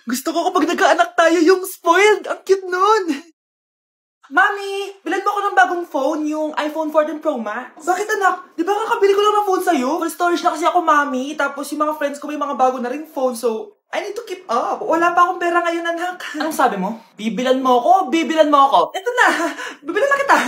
Gusto ko kapag nagkaanak tayo yung spoiled. Ang cute nun. Mami, bilan mo ako ng bagong phone, yung iPhone 14 Pro Max. Bakit anak? Di ba kakabili ko lang ng phone sa'yo? Full storage na kasi ako, Mami. Tapos yung mga friends ko may mga bago na ring phone, so I need to keep up. Wala pa akong pera ngayon, anak. Anong sabi mo? Bibilan mo ako? Bibilan mo ako? Ito na, bibilan na kita.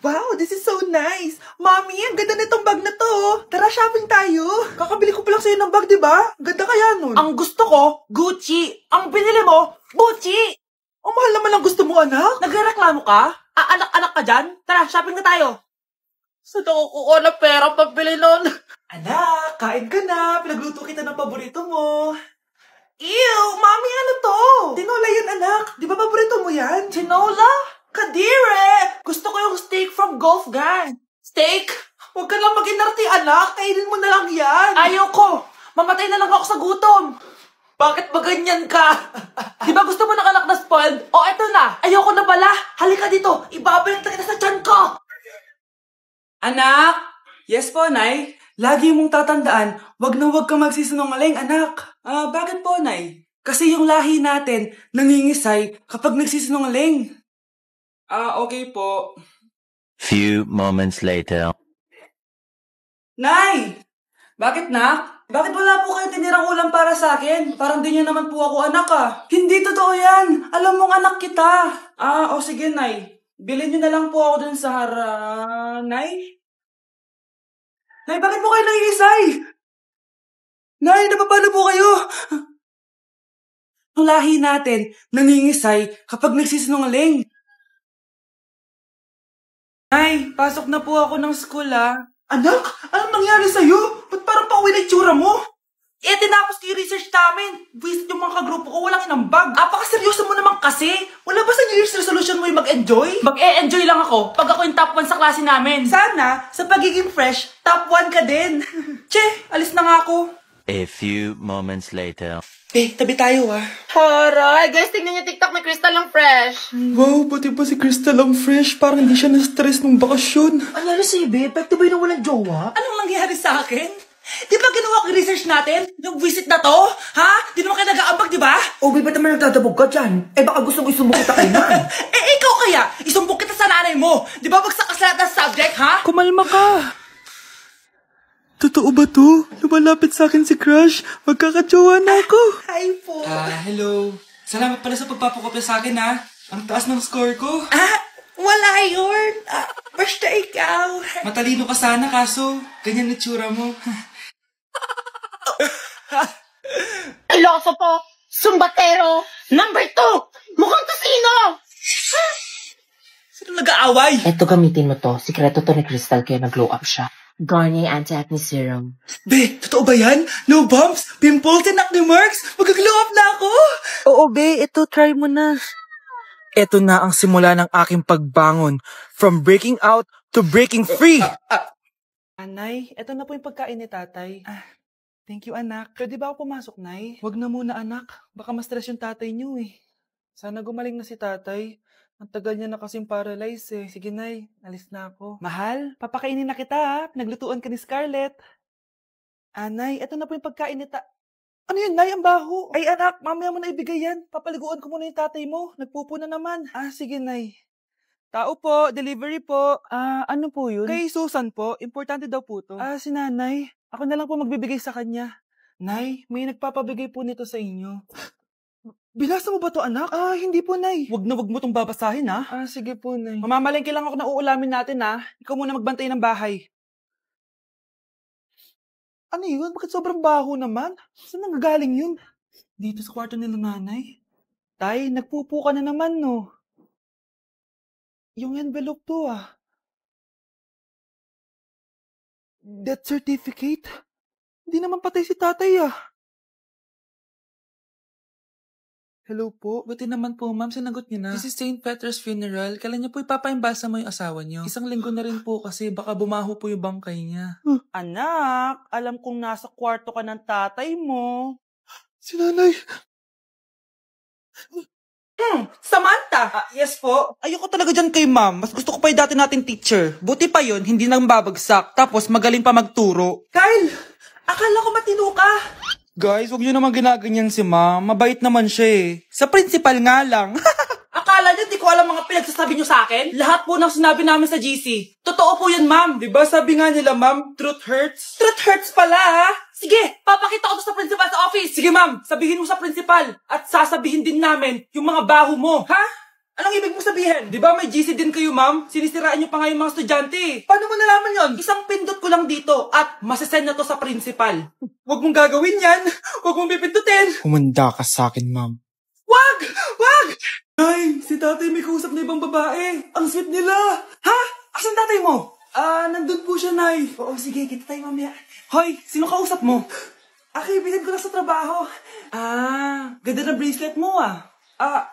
Wow, this is so nice. Mami, ang ganda nitong bag na to. Tara, shopping tayo. Kakabili ko pa lang sa'yo ng bag, di ba? Ganda kaya nun. Ang gusto ko, Gucci. Ang binili mo, Gucci. Ang mahal naman ang gusto mo, anak. Nagreklamo ka? Anak-anak ka dyan? Tara, shopping na tayo. Saan ako kukuha na pera pambili nun? Anak, kain ka na. Pinagluto kita ng paborito mo. Ew, Mami, ano to? Tinola yun, anak. Di ba paborito mo yan? Tinola? Kadire! Gusto ko yung steak from Golf Gang. Steak? Huwag ka lang mag-inarti, anak. Kainin mo na lang yan. Ayoko. Mamatay na lang ako sa gutom. Bakit ba ganyan ka? Di ba gusto mo ng anak na spoiled? O, eto na. Ayoko na pala. Halika dito. Ibabalot kita sa tiyan ko. Anak? Yes po, Nay. Lagi mong tatandaan, wag na wag kang magsisinungaling, anak. Bakit po, Nay? Kasi yung lahi natin nangingisay kapag nagsisinungaling. Okay po. Few moments later. Nay! Bakit, nak? Bakit wala po kayong tinirang ulam para sa akin? Parang di niyo naman po ako anak, Hindi totoo yan. Alam mong anak kita. Sige, Nay. Bilhin niyo na lang po ako dun sa Nay? Nay, bakit po kayo nangingisay? Nay, napapano po kayo? Ang lahi natin nangingisay kapag nagsisinungaling. Nay, pasok na po ako ng school, Anak, anong nangyari sa'yo? Ba't parang pauwi na itsura mo? Tinapos ko yung research namin. Visit yung mga kagrupo ko, walang inambag. Apakaseryoso mo naman kasi. Wala ba sa New Year's resolution mo yung mag-enjoy? Mag-e-enjoy lang ako pag ako yung top 1 sa klase namin. Sana, sa pagiging fresh, top 1 ka din. Che, alis na nga ako. A few moments later. Tabi tayo, Haray, guys, tingnan niyo TikTok ni Crystal ang fresh. Wow, pati ba si Crystal ang fresh? Parang hindi siya na-stress nung bakasyon. Ano si Babe? Epekto ba yung walang jowa? Anong nangyari sa akin? Di ba ginawa ko yung research natin? Yung visit na to? Ha? Di naman kayo nag-aambag, di ba? O, Babe, ba't naman nagtatabog ka dyan? Baka gusto mo isumbong kita kay man. Ikaw kaya? Isumbong kita sa nanay mo. Di ba bagsak ka sa lahat ng subject, ha? Kumalma ka. Totoo ba to? Lumalapit sa akin si Crush. Magkakajowa na ako. Hi po. Hello. Salamat pala sa pagpapakopya sa akin, ha? Ang taas ng score ko. Wala yun. Basta ikaw. Matalino ka sana, kaso ganyan na tsura mo. Iloso po, sumbatero, number 2, mukhang kasino. Sino nag-aaway? Eto, gamitin mo to. Sikreto to ni Crystal kaya nag-glow up siya. Garnier Anti-Acne Serum. Be, totoo ba yan? No bumps, pimples, and acne marks? Mag-glow up na ako! Oo, be. Ito, try mo na. Ito na ang simula ng aking pagbangon. From breaking out to breaking free. Anay, ito na po yung pagkain ni tatay. Thank you, anak. Pwede ba ako pumasok, Nay? Wag na muna, anak. Baka ma-stress yung tatay niyo, Sana gumaling na si tatay. Ang tagal niya na kasing paralyzed, Sige, Nay. Alis na ako. Mahal, papakainin na kita, Naglutuan ka ni Scarlett. Nay, ito na po yung pagkain ni Ano yun, Nay? Ang baho. Ay, anak, mamaya mo na ibigay yan. Papaliguan ko muna yung tatay mo. Nagpupo na naman. Sige, Nay. Tao po, delivery po. Ano po yun? Kay Susan po. Importante daw po to. Si Nanay. Ako na lang po magbibigay sa kanya. Nay, may nagpapabigay po nito sa inyo. Binasa mo ba to, anak? Hindi po, Nay. Wag na wag mo tong babasahin, sige po, Nay. Mamamalengke lang ako na uulamin natin, Ikaw muna magbantay ng bahay. Ano yun? Bakit sobrang baho naman? Saan nanggagaling yun? Dito sa kwarto nila nanay. Tay, nagpupo ka na naman, no? Yung envelope to, Death certificate? Hindi naman patay si tatay, Hello po. Buti naman po, ma'am. Sinagot niyo na. This is St. Peter's Funeral. Kailan niyo po ipapaimbasa mo yung asawa niyo? Isang linggo na rin po kasi baka bumaho po yung bangkay niya. Anak, alam kong nasa kwarto ka ng tatay mo. Si nanay. Samantha! Yes po? Ayoko talaga dyan kay ma'am. Mas gusto ko pa yung dati nating teacher. Buti pa yun, hindi nang babagsak. Tapos magaling pa magturo. Kyle! Akala ko matino ka. Guys, huwag niyo naman ginaganyan si ma'am. Mabait naman siya eh. Sa principal nga lang. Akala niyo di ko alam mga pinagsasabi niyo sa akin? Lahat po ng sinabi namin sa GC. Totoo po yan, ma'am. Diba sabi nga nila, ma'am, truth hurts? Truth hurts pala, ha? Sige, papakita ko to sa principal sa office. Sige, ma'am, sabihin mo sa principal. At sasabihin din namin yung mga baho mo. Ha? Anong ibig mo sabihin? Di ba may GC din kayo, ma'am? Sinisiraan niyo pa nga yung mga estudyante. Paano mo nalaman yon? Isang pindot ko lang dito at masasend na to sa principal. Huwag mong gagawin yan. Huwag mong pipindutin. Humanda ka sa akin, ma'am. Wag! Wag! Ay, si tatay may kausap na ibang babae. Ang sweet nila. Ha? Asan tatay mo? Nandun po siya, Nay. Oo, sige, kita tayo mamaya. Hoy, sino kausap mo? Kaibigan ko lang sa trabaho. Ganda na bracelet mo,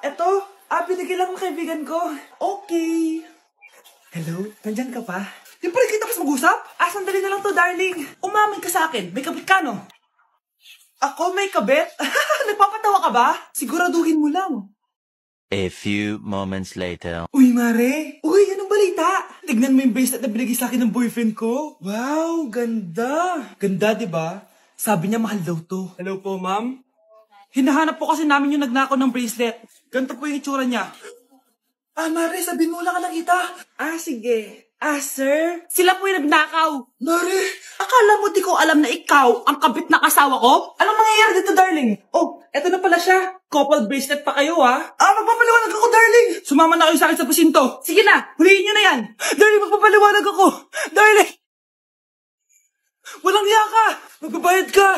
eto. Binigyan lang ng kaibigan ko. Okay. Hello? Nandyan ka pa? Di pa rin kita mas mag-usap? Sandali na lang to, darling. Umamin ka sa akin. May kabit ka, no? Ako may kabit? Nagpapatawa ka ba? Siguraduhin mo lang. A few moments later. Uy, Mare! Uy, anong balita? Tignan mo yung bracelet na binigay sa akin ng boyfriend ko. Wow, ganda. Ganda, di ba? Sabi niya mahal daw to. Hello po, ma'am. Hinahanap po kasi namin yung nagnakaw ng bracelet. Ganito po yung itsura niya. Mare, sabihin mo lang ka nakita. Sige. Sir? Sila po yung nagnakaw. Mare! Akala mo di ko alam na ikaw ang kabit na kasawa ko? Anong nangyayari dito, darling? Oh, eto na pala siya. Couple bracelet pa kayo, magpapaliwanag ako, darling. Sumama na kayo sa akin sa presinto. Sige na, huliin nyo na yan. Darling, magpapaliwanag ako. Darling! Walang hiya ka. Magbabayad ka.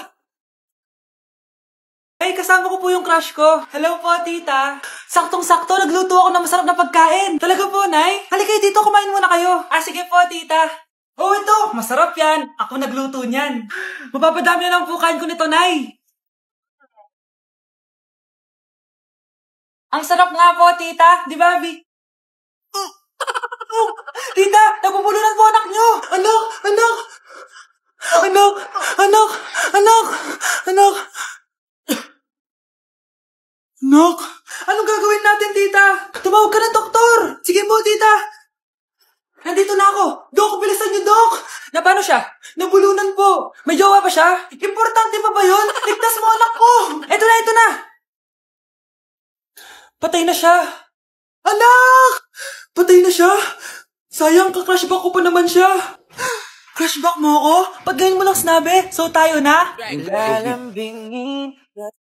Ay, kasama ko po yung crush ko. Hello po, tita. Saktong-sakto, nagluto ako ng masarap na pagkain. Talaga po, Nay? Halika dito, kumain muna kayo. Sige po, tita. Oh, ito, masarap yan. Ako nagluto niyan. Mapapadami na lang po kain ko nito, Nay. Ang sarap nga po, tita. Di ba, Abby? Tita, nabubulunan po anak nyo. Anak! Nok, anong gagawin natin, tita? Tumawag ka ng doktor. Sige po, tita. Nandito na ako. Dok, bilisan niyo, Dok. Na paano siya? Nabulunan po. May jowa ba siya? Importante pa ba yun? Ligtas mo anak ko. Ito na. Patay na siya. Anak! Patay na siya. Sayang, ka-crushback ko pa naman siya. Crushback mo ako? Pag ganyan mo lang sinabi, so tayo na?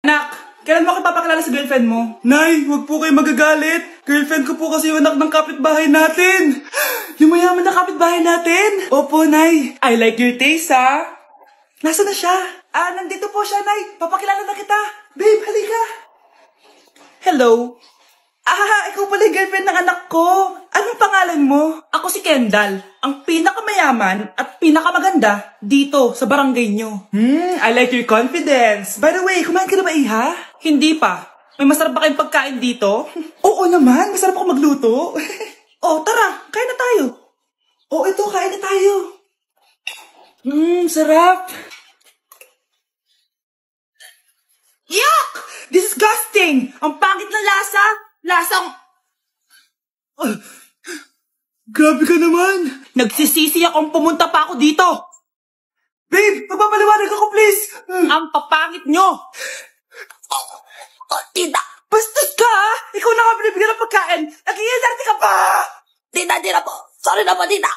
Anak, kailan mo ako papakilala sa girlfriend mo? Nay, wag po kayo magagalit. Girlfriend ko po kasi yung anak ng kapitbahay natin. Yung mayaman na kapitbahay natin. Opo, Nay. I like your taste, ha? Nasaan na siya? Nandito po siya, Nay. Papakilala na kita. Babe, halika. Hello. Ikaw pala yung girlfriend ng anak ko. Anong pangalan mo? Ako si Kendall, ang pinakamayaman at pinakamaganda dito sa barangay nyo. I like your confidence. By the way, kumain ka na ba, Iha? Hindi pa. May masarap ba kayong pagkain dito? Oo naman, masarap ako magluto. Tara, kain na tayo. Ito, kain na tayo. Sarap. Yuck! Disgusting! Ang pangit na lasa! Lasang... Grabe ka naman! Nagsisisi akong pumunta pa ako dito! Babe, magpapaliwanag ako, please! Ang papangit nyo! Tita! Bastos ka, ha? Ikaw na nga binibigyan ng pagkain! Nag-iinarte ka pa! Tita, po! Sorry na po, tita!